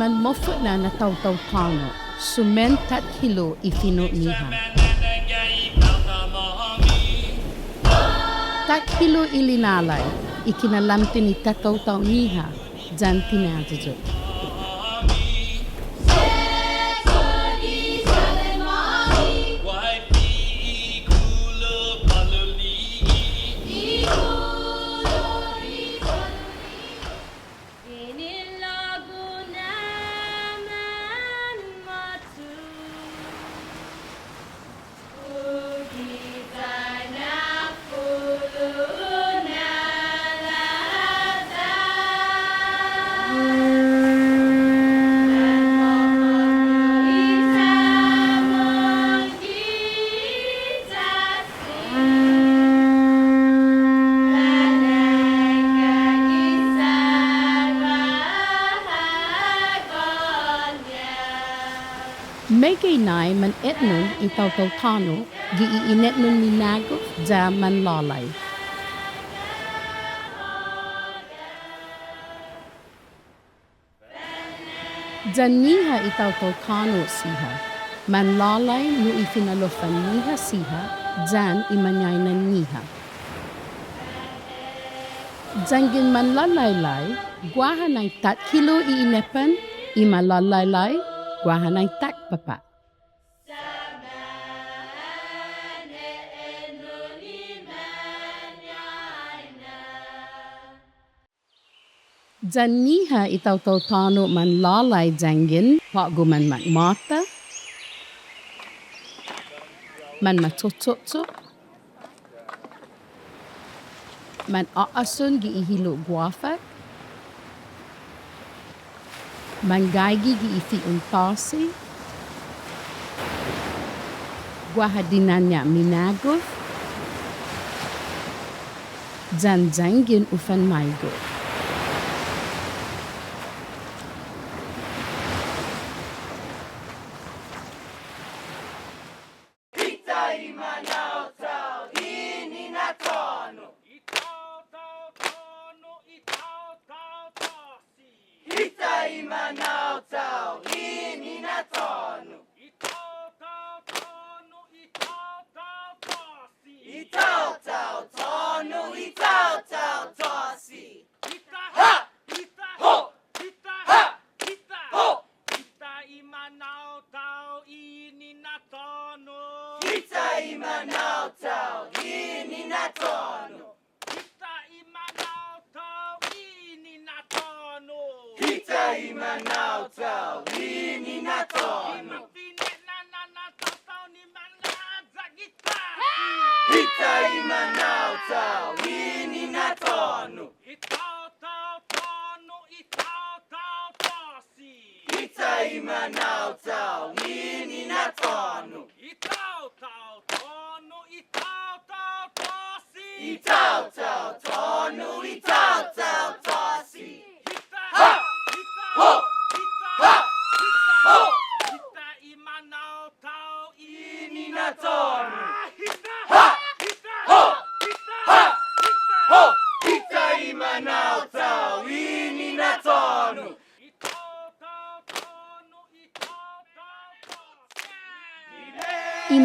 Manmofo'na na tåno, sumen 3 kilo I Fino'Håya. 3 kilo I linalai, ikinalamti ni tataotao-ñiha, dyan tinajajo. Ume'guihan man etnon I tataotao giiinetnon minago ja man lalai. Yinengyong I tataotao siha, man lalai no ifinalofan-ñiha siha, jan imanyayan-ñiha. Yanggen man LinaiLai, guaha ng 3 kilo iinepan, ima lalai, guaha ng takpapa. Yanggen I tataotao man lalai yanggen, guman mata, man matototso, man aason giihilo guaha, man gaigi giifiuntasi, guaha dinanya minago, yanggen ufan maigo.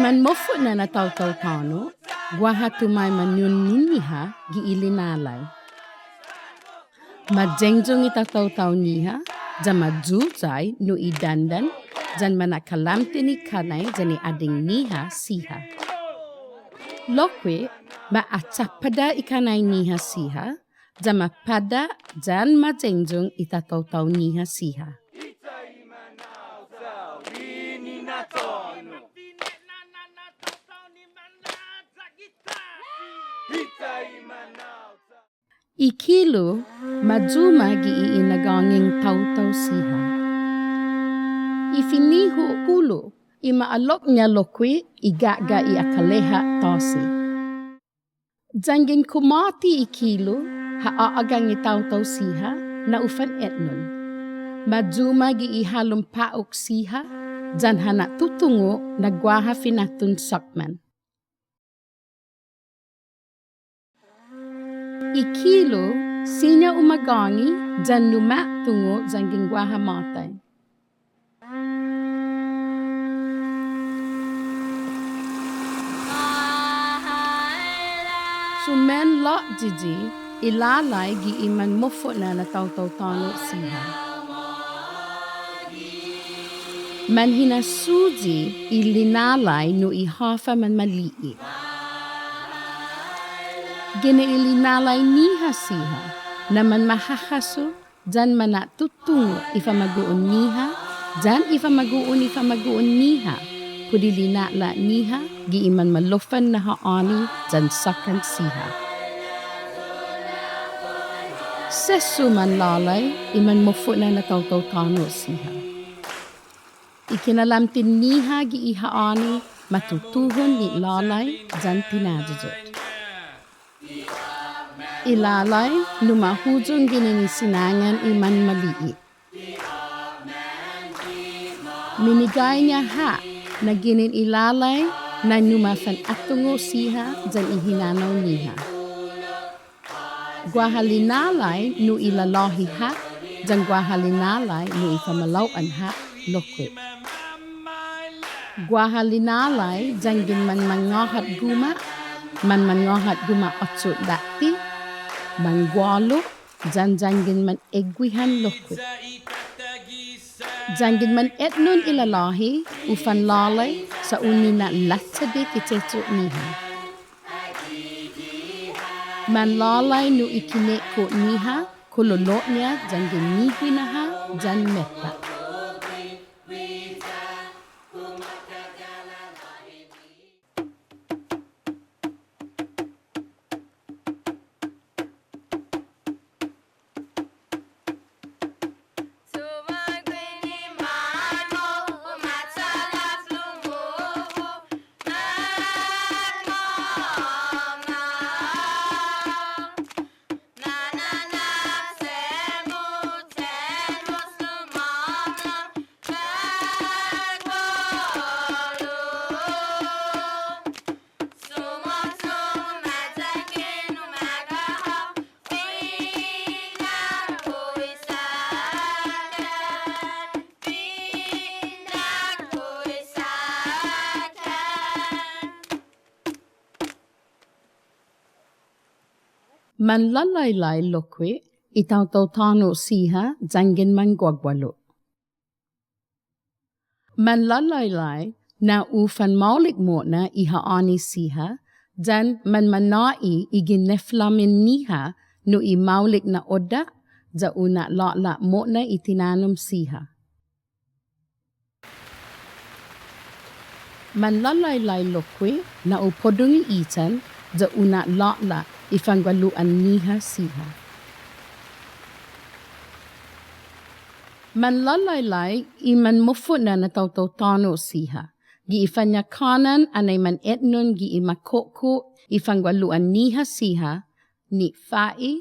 Manmofo'na na tataotao, guaha tumaimanu-ña giilinalai. Yinengyong I tataotao-ñiha, jan majuzay no idandan, jan manakalamti ni kanay jan ading-ñiha siha. Lokwe, maacapada ikanay-ñiha siha, jan mapada jan Yinengyong I tataotao-ñiha siha. Ikilo, majuma giiinaganging taotao siha. Ifiniho kulo, imaalok niya lokwe, igaga iakaleha tasi. Yanggen kumati ikilo, haaagang taotao siha, na ufan etnon. Majuma giihalong paok siha, jan hana tutungo na guaha finatun sakman. Ikilo, sinya umagangi, jan luma tungo yanggen guaha matay. sumen lo jiji ilalai gi i Manmofo'na na tåno siha. Man hinasuji i linalai no i håfa man nili'i. Gene i linalai-ñiha siha na man mahahasu jan manatutungo ifamagu'un-ñiha jan ifamagu'un-ñiha pudi lina'la-ñiha gi iman malofan na haani jan sakan siha. Sesu man lalai iman Manmofo'na na tåno siha. Ikinalamtin-ñiha gi ihaani matutuhon ni lalai jan tinadjud. Ilalai lumahujong gini sinangan iman nili'i. Minigay-ña na ginin ilalai na fanutunog siha jan hinanao-ñiha. Guaha linalai no ilalahi jan guaha linalai no ifamalau'an lokwe. Guaha linalai jan gin man mangahat guma otsut dati mangualo jan gin man ume'guihan lokwe. Jangin man etnon ilalahi ufan lalai sa unina latsabe kitetso-ñiha. Man lalai no ikineko-ñiha kololo-ña jangin nihwinaha jan metta. Man LinaiLai lokwe tåno siha jangin man guagualo. Man LinaiLai na ufan maulik mona ihaani siha jan man manai igineflamin-ñiha no i maulik na oda ja una lalai mona itinanum siha. Man LinaiLai lokwe na upodungi itan ja una lalai guamualo'an siha. Man LinaiLai i Manmofo'na na tåno siha. Gi ifanyakanan annai man etnon gi imakoko guamualo'an siha ni fa'i,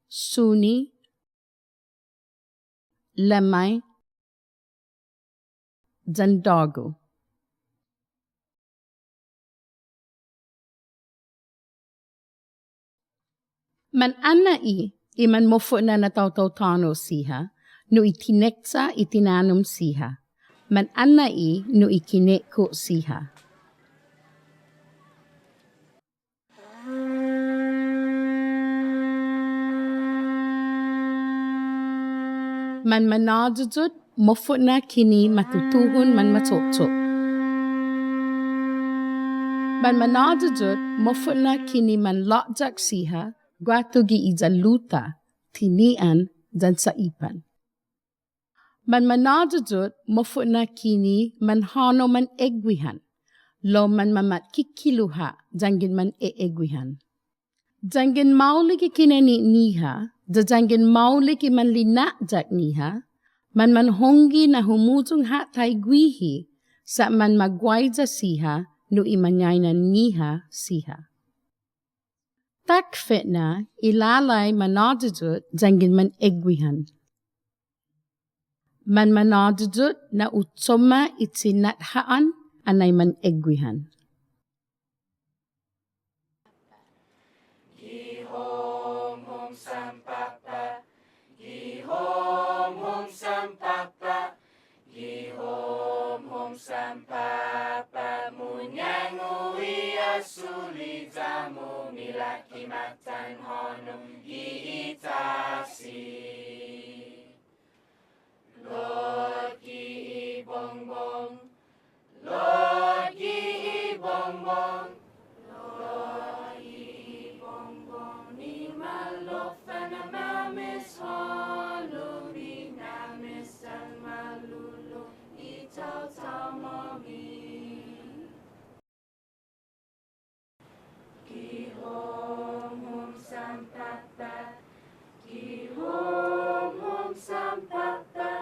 suni, lemai, jan dago. Man annai i Manmofo'na na tåno siha no itineksa itinanum siha. Man annai no ikineko siha. Man manadjud Manmofo'na kini matutuhon man matotso. Man manadjud Manmofo'na kini man la'jak siha guatugi ijaluta, tinian, dan saipan. Man manadjud Manmofo'na kini man hano man ume'guihan, lo man mamat kikiluha jangin man ume'guihan. Jangin maulik ikineni-ñiha, jangin maulik man lina'jak-ñiha, man hongi na humujung tai guihi sa man magwaija siha no imanyayan-ñiha siha. Takfetna ilalai manadjud jangin man ume'guihan. Man manadjud na utsoma itinathaan annai man ume'guihan. Sampapa munyang uwi sulidamu milakimatan honong iitasi. Lord ki bongbong, Lord ki bongbong, Lord ki bongbong, ni Manmofo'na mamis holo, ni namis ang malulo, ni Taotao momi. Ki hom sampapa, ki hom sampapa,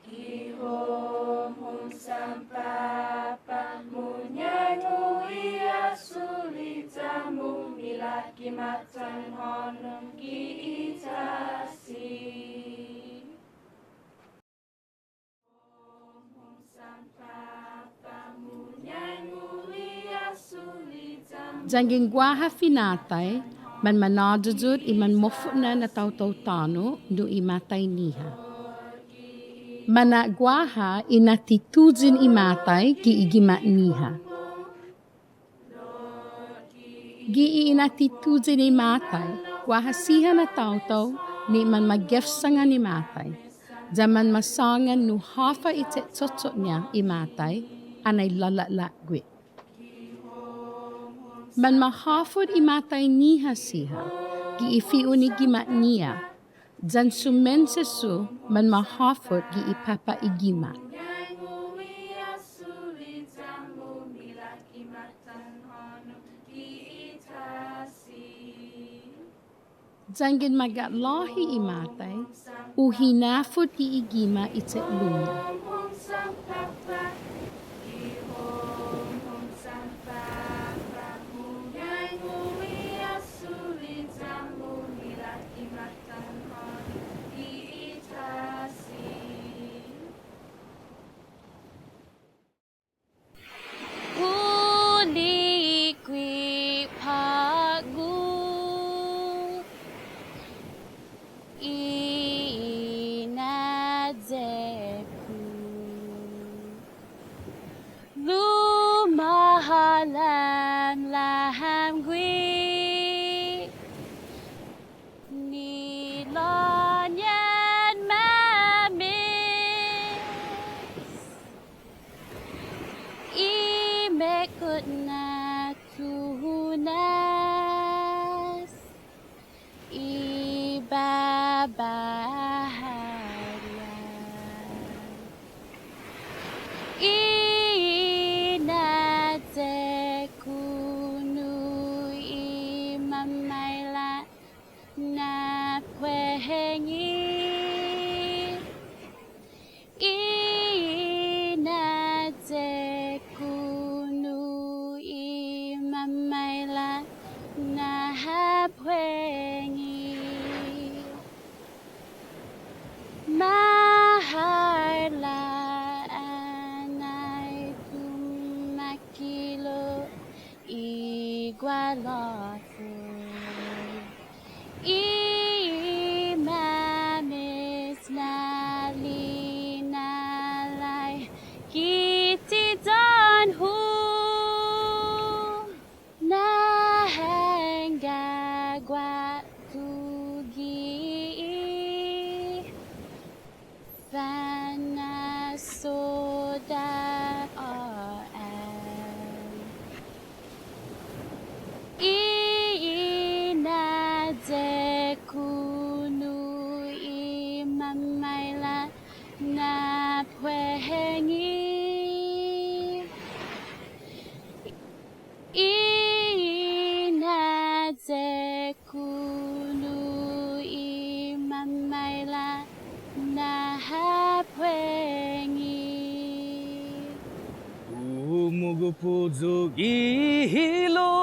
ki hom sampapa, munyai sulitamu milakimatan honong giitasi. Hom sampapa, munyai sulitamu. Yanggen guaha finattai, manmanadudud i Manmofo'na na tåno no i matay-ñiha. Mana guaha inatitudin i matay ki igima-ñiha. Gi inatitudin i matay, guaha siha na taotao ni man magefsangan i matay. Zaman masangan no håfa ite totot niya i matay, annai lalai gwit. Man mahafod i matay-ñiha siha, gi ifiun i gima-ñiha, jan sumensesu man mahafod gi ipapa igima. Yanggen magatlahi i matay, uhinafod i igima ite lunya. Lumahalan laham gui nilonyan mamis ume'guihan tunas na puhengi inate kunu imamaila na puhengi maharla annai tumakilo igualo'an. Imamis na linalai kitidan hu na hanggagwa tugi fanasoda kunu imamaila na puhengi inate kunu imamaila na puhengi umugupuzo gihilo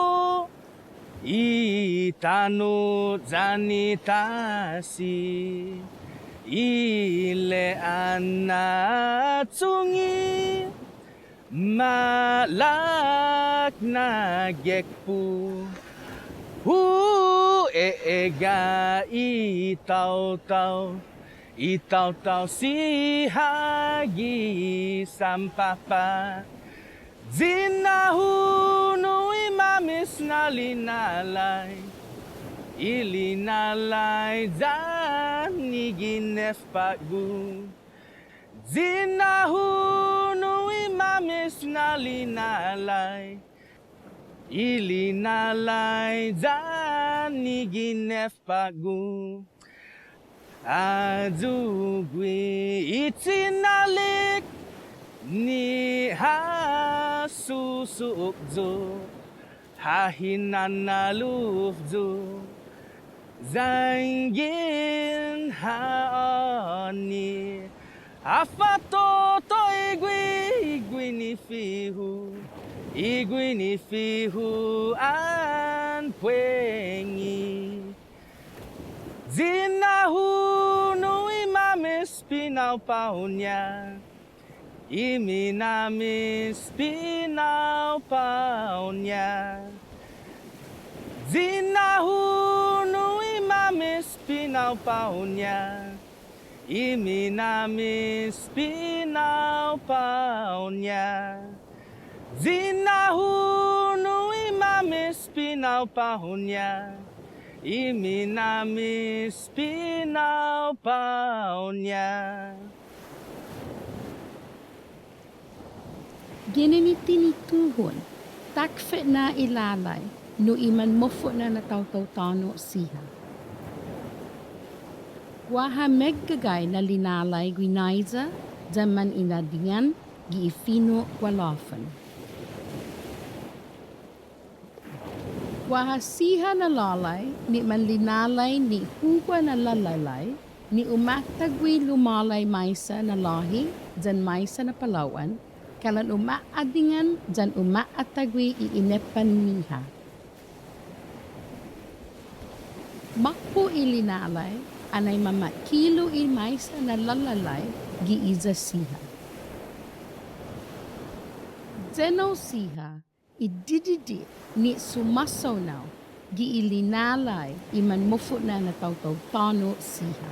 itano zanitasi ile anatsungi malak na gekpu ega itautau siha gi sampapa zinahunu ima mamis na linalai. Ilinalai dan iginef pagbu. Zinahunui mamis na linalai. Ilinalai dan iginef pagbu. Adugwi itinalik ni hasusukzo. Hahinanalufzo. Yanggen haoni afatoto iguinifihu an puengi zinahunui mamis Fino'Håya iminamis Fino'Håya zinahunui mamis Fino'Håya iminamis Fino'Håya zinahunui mamis Fino'Håya iminamis Fino'Håya. Ginaniti tuhon, takfe na ilalai, no Manmofo'na na tåno siha. Guaha meggagay na linalai guinaiza, zaman inadian, giifino gualo'an. Guaha siha na lalai, ni man linalai ni huwa na lalai, ni umatagwi lumalay maisa na lahi, jan maisa na Palawan, kalan umaadingan jan umaatagwi iinepan-ñiha. Makpo ilinalai, anay mamakilo maisa na lalai, giiza siha. Zeno siha, idididi ni sumasonaw, giilinalai Manmofo'na na tåno siha.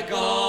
Go.